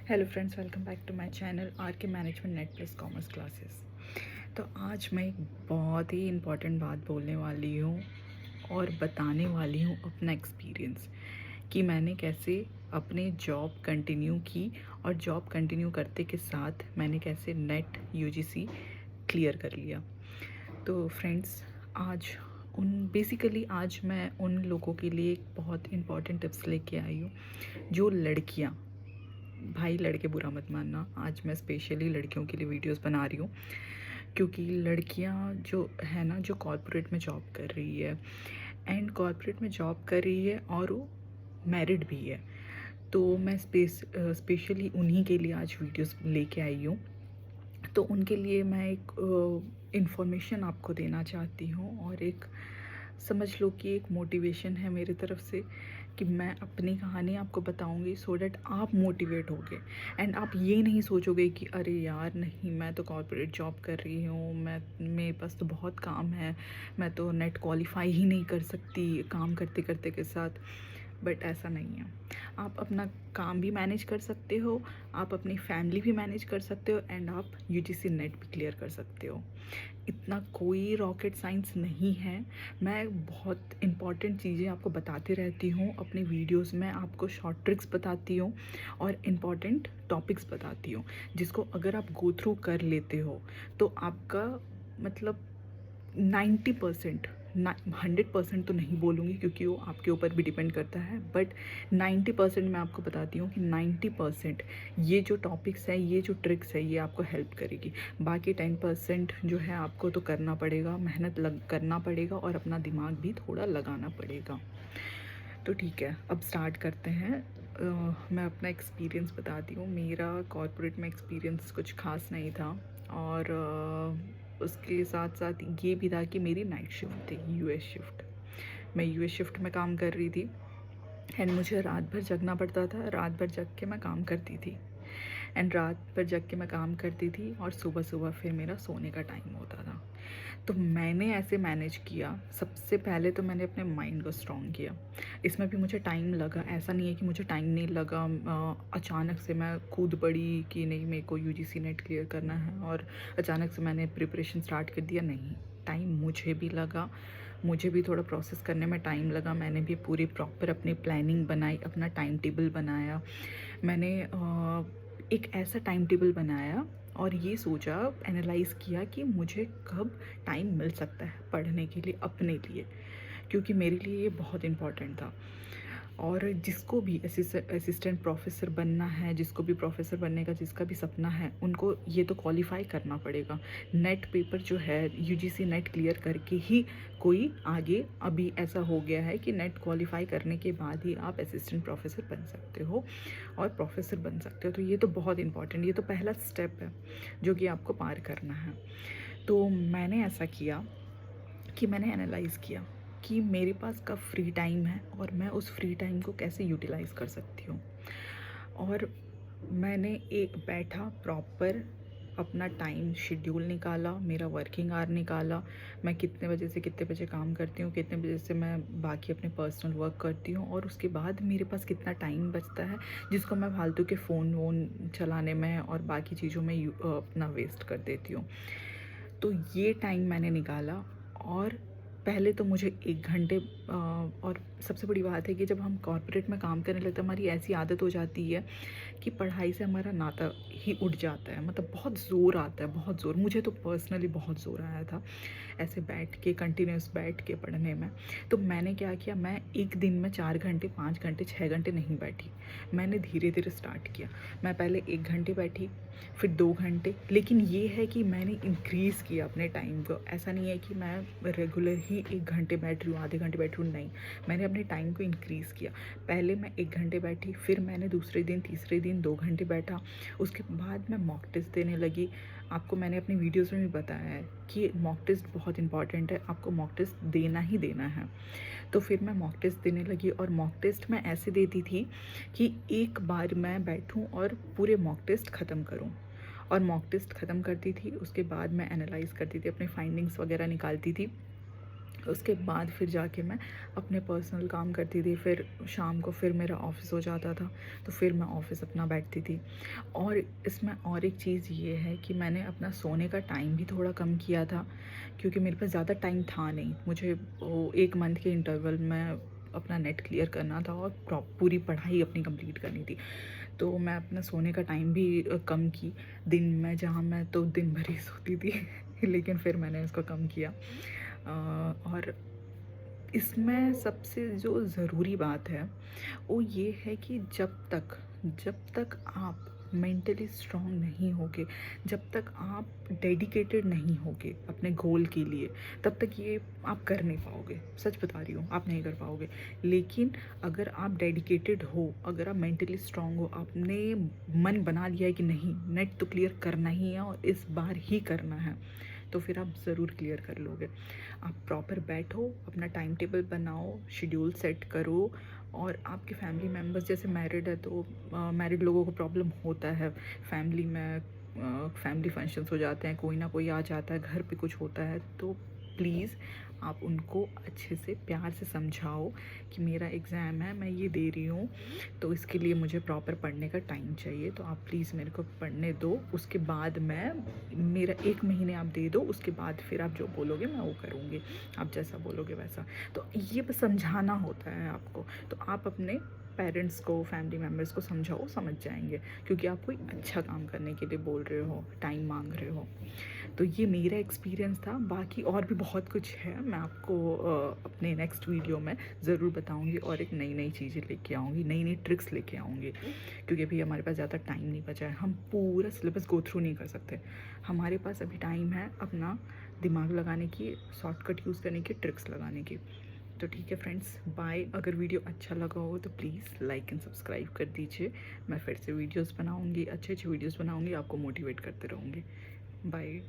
Hello friends, welcome back to my channel R K management NET plus commerce classes. तो आज मैं एक बहुत ही इम्पॉर्टेंट बात बोलने वाली हूँ और बताने वाली हूँ अपना एक्सपीरियंस कि मैंने कैसे अपने जॉब कंटिन्यू की और जॉब कंटिन्यू करते के साथ मैंने कैसे नेट यूजीसी क्लियर कर लिया। तो फ्रेंड्स, आज मैं उन लोगों के लिए एक बहुत इम्पॉर्टेंट टिप्स लेके आई हूँ जो लड़कियाँ, भाई लड़के बुरा मत मानना, आज मैं स्पेशली लड़कियों के लिए वीडियोस बना रही हूँ क्योंकि लड़कियाँ जो है ना, जो कॉर्पोरेट में जॉब कर रही है एंड कॉर्पोरेट में जॉब कर रही है और वो मैरिड भी है, तो मैं स्पेशली उन्हीं के लिए आज वीडियोस लेके आई हूँ। तो उनके लिए मैं एक इन्फॉर्मेशन आपको देना चाहती हूँ और एक समझ लो कि एक मोटिवेशन है मेरी तरफ से कि मैं अपनी कहानी आपको बताऊंगी सो डैट आप मोटिवेट होगे एंड आप ये नहीं सोचोगे कि अरे यार नहीं, मैं तो कॉर्पोरेट जॉब कर रही हूँ, मैं मेरे पास तो बहुत काम है, मैं तो नेट क्वालिफाई ही नहीं कर सकती काम करते करते के साथ। बट ऐसा नहीं है, आप अपना काम भी मैनेज कर सकते हो, आप अपनी फैमिली भी मैनेज कर सकते हो एंड आप यूजीसी नेट भी क्लियर कर सकते हो। इतना कोई रॉकेट साइंस नहीं है। मैं बहुत इंपॉर्टेंट चीज़ें आपको बताते रहती हूँ अपनी वीडियोस में, आपको शॉर्ट ट्रिक्स बताती हूँ और इम्पॉर्टेंट टॉपिक्स बताती हूँ जिसको अगर आप गो थ्रू कर लेते हो तो आपका मतलब 90%, 100% तो नहीं बोलूँगी क्योंकि वो आपके ऊपर भी डिपेंड करता है, बट 90% मैं आपको बताती हूँ कि 90% ये जो टॉपिक्स है, ये जो ट्रिक्स है, ये आपको हेल्प करेगी। बाकी 10% जो है आपको तो करना पड़ेगा, करना पड़ेगा और अपना दिमाग भी थोड़ा लगाना पड़ेगा। तो ठीक है, अब स्टार्ट करते हैं। मैं अपना एक्सपीरियंस बताती हूँ। मेरा कॉर्पोरेट में एक्सपीरियंस कुछ खास नहीं था और उसके साथ साथ ये भी था कि मेरी नाइट शिफ्ट थी, यूएस शिफ्ट। मैं यूएस शिफ्ट में काम कर रही थी एंड मुझे रात भर जगना पड़ता था, रात भर जग के मैं काम करती थी एंड रात भर जग के मैं काम करती थी और सुबह सुबह फिर मेरा सोने का टाइम होता था। तो मैंने ऐसे मैनेज किया, सबसे पहले तो मैंने अपने माइंड को स्ट्रॉन्ग किया। इसमें भी मुझे टाइम लगा, ऐसा नहीं है कि मुझे टाइम नहीं लगा। अचानक से मैं कूद पड़ी कि नहीं, मेरे को यूजीसी नेट क्लियर करना है और अचानक से मैंने प्रिपरेशन स्टार्ट कर दिया। नहीं, टाइम मुझे भी लगा, मुझे भी थोड़ा प्रोसेस करने में टाइम लगा। मैंने भी पूरी प्रॉपर अपनी प्लानिंग बनाई, अपना टाइम टेबल बनाया। मैंने एक ऐसा टाइम टेबल बनाया और ये सोचा, एनालाइज़ किया कि मुझे कब टाइम मिल सकता है पढ़ने के लिए, अपने लिए, क्योंकि मेरे लिए ये बहुत इम्पॉर्टेंट था। और जिसको भी असिस्टेंट प्रोफेसर बनना है, जिसको भी प्रोफेसर बनने का जिसका भी सपना है, उनको ये तो क्वालिफाई करना पड़ेगा। नेट पेपर जो है, यूजीसी नेट क्लियर करके ही कोई आगे, अभी ऐसा हो गया है कि नेट क्वालिफाई करने के बाद ही आप असिस्टेंट प्रोफेसर बन सकते हो और प्रोफेसर बन सकते हो। तो ये तो बहुत इंपॉर्टेंट, ये तो पहला स्टेप है जो कि आपको पार करना है। तो मैंने ऐसा किया कि मैंने एनालाइज़ किया कि मेरे पास कब फ्री टाइम है और मैं उस फ्री टाइम को कैसे यूटिलाइज़ कर सकती हूँ। और मैंने एक बैठा प्रॉपर अपना टाइम शेड्यूल निकाला, मेरा वर्किंग आवर निकाला, मैं कितने बजे से कितने बजे काम करती हूँ, कितने बजे से मैं बाकी अपने पर्सनल वर्क करती हूँ और उसके बाद मेरे पास कितना टाइम बचता है जिसको मैं फालतू के फ़ोन वोन चलाने में और बाकी चीज़ों में अपना वेस्ट कर देती हूँ। तो ये टाइम मैंने निकाला और पहले तो मुझे 1 घंटे, और सबसे बड़ी बात है कि जब हम कॉर्पोरेट में काम करने लगते हैं, हमारी ऐसी आदत हो जाती है कि पढ़ाई से हमारा नाता ही उठ जाता है, मतलब बहुत ज़ोर आता है, बहुत ज़ोर। मुझे तो पर्सनली बहुत ज़ोर आया था ऐसे बैठ के, कंटिन्यूस बैठ के पढ़ने में। तो मैंने क्या किया, मैं एक दिन में 4 घंटे, 5 घंटे, 6 घंटे नहीं बैठी, मैंने धीरे धीरे स्टार्ट किया। मैं पहले 1 घंटे बैठी, फिर 2 घंटे, लेकिन ये है कि मैंने इंक्रीज़ किया अपने टाइम को। ऐसा नहीं है कि मैं रेगुलर ही 1 घंटे बैठ रही हूँ, आधे घंटे बैठ रही हूँ, नहीं, मैंने अपने टाइम को इंक्रीज़ किया। पहले मैं 1 घंटे बैठी, फिर मैंने दूसरे दिन, तीसरे दिन 2 घंटे बैठा, उसके बाद मैं मॉक टेस्ट देने लगी। आपको मैंने अपनी वीडियोस में भी बताया है कि मॉक टेस्ट बहुत इंपॉर्टेंट है, आपको मॉक टेस्ट देना ही देना है। तो फिर मैं मॉक टेस्ट देने लगी और मॉक टेस्ट मैं ऐसे देती थी कि एक बार मैं बैठूं और पूरे मॉक टेस्ट ख़त्म करूं। और मॉक टेस्ट ख़त्म करती थी, उसके बाद मैं एनालाइज़ करती थी, अपने फाइंडिंग्स वगैरह निकालती थी उसके बाद फिर जाके मैं अपने पर्सनल काम करती थी। फिर शाम को फिर मेरा ऑफ़िस हो जाता था, तो फिर मैं ऑफ़िस अपना बैठती थी। और इसमें और एक चीज़ ये है कि मैंने अपना सोने का टाइम भी थोड़ा कम किया था, क्योंकि मेरे पास ज़्यादा टाइम था नहीं। मुझे वो 1 मंथ के इंटरवल में अपना नेट क्लियर करना था और पूरी पढ़ाई अपनी कंप्लीट करनी थी। तो मैं अपना सोने का टाइम भी कम की। दिन में जहाँ मैं तो दिन भर ही सोती थी लेकिन फिर मैंने इसको कम किया। और इसमें सबसे जो ज़रूरी बात है वो ये है कि जब तक आप मेंटली स्ट्रांग नहीं होगे, जब तक आप डेडिकेटेड नहीं होगे अपने गोल के लिए, तब तक ये आप कर नहीं पाओगे। सच बता रही हूँ, आप नहीं कर पाओगे। लेकिन अगर आप डेडिकेटेड हो, अगर आप मेंटली स्ट्रांग हो, आपने मन बना लिया है कि नहीं नेट तो क्लियर करना ही है और इस बार ही करना है, तो फिर आप ज़रूर क्लियर कर लोगे। आप प्रॉपर बैठो, अपना टाइम टेबल बनाओ, शेड्यूल सेट करो। और आपके फैमिली मेम्बर्स जैसे मैरिड है तो मैरिड लोगों को प्रॉब्लम होता है फैमिली में। फैमिली फंक्शंस हो जाते हैं, कोई ना कोई आ जाता है, घर पे कुछ होता है, तो प्लीज़ आप उनको अच्छे से प्यार से समझाओ कि मेरा एग्ज़ाम है, मैं ये दे रही हूँ, तो इसके लिए मुझे प्रॉपर पढ़ने का टाइम चाहिए, तो आप प्लीज़ मेरे को पढ़ने दो। उसके बाद मेरा 1 महीने आप दे दो, उसके बाद फिर आप जो बोलोगे मैं वो करूँगी, आप जैसा बोलोगे वैसा। तो ये बस समझाना होता है आपको। तो आप अपने पेरेंट्स को, फैमिली मेम्बर्स को समझाओ, समझ जाएंगे, क्योंकि आप कोई अच्छा काम करने के लिए बोल रहे हो, टाइम मांग रहे हो। तो ये मेरा एक्सपीरियंस था। बाकी और भी बहुत कुछ है, मैं आपको अपने नेक्स्ट वीडियो में ज़रूर बताऊंगी और एक नई नई चीज़ें लेके आऊँगी, नई नई ट्रिक्स लेके आऊँगी, क्योंकि अभी हमारे पास ज़्यादा टाइम नहीं बचा है। हम पूरा सिलेबस गो थ्रू नहीं कर सकते। हमारे पास अभी टाइम है अपना दिमाग लगाने की, शॉर्टकट यूज़ करने की, ट्रिक्स लगाने की। तो ठीक है फ्रेंड्स, बाय। अगर वीडियो अच्छा लगा हो तो प्लीज़ लाइक एंड सब्सक्राइब कर दीजिए। मैं फिर से वीडियोस बनाऊंगी, अच्छे अच्छे वीडियोस बनाऊंगी, आपको मोटिवेट करते रहूँगी। बाय।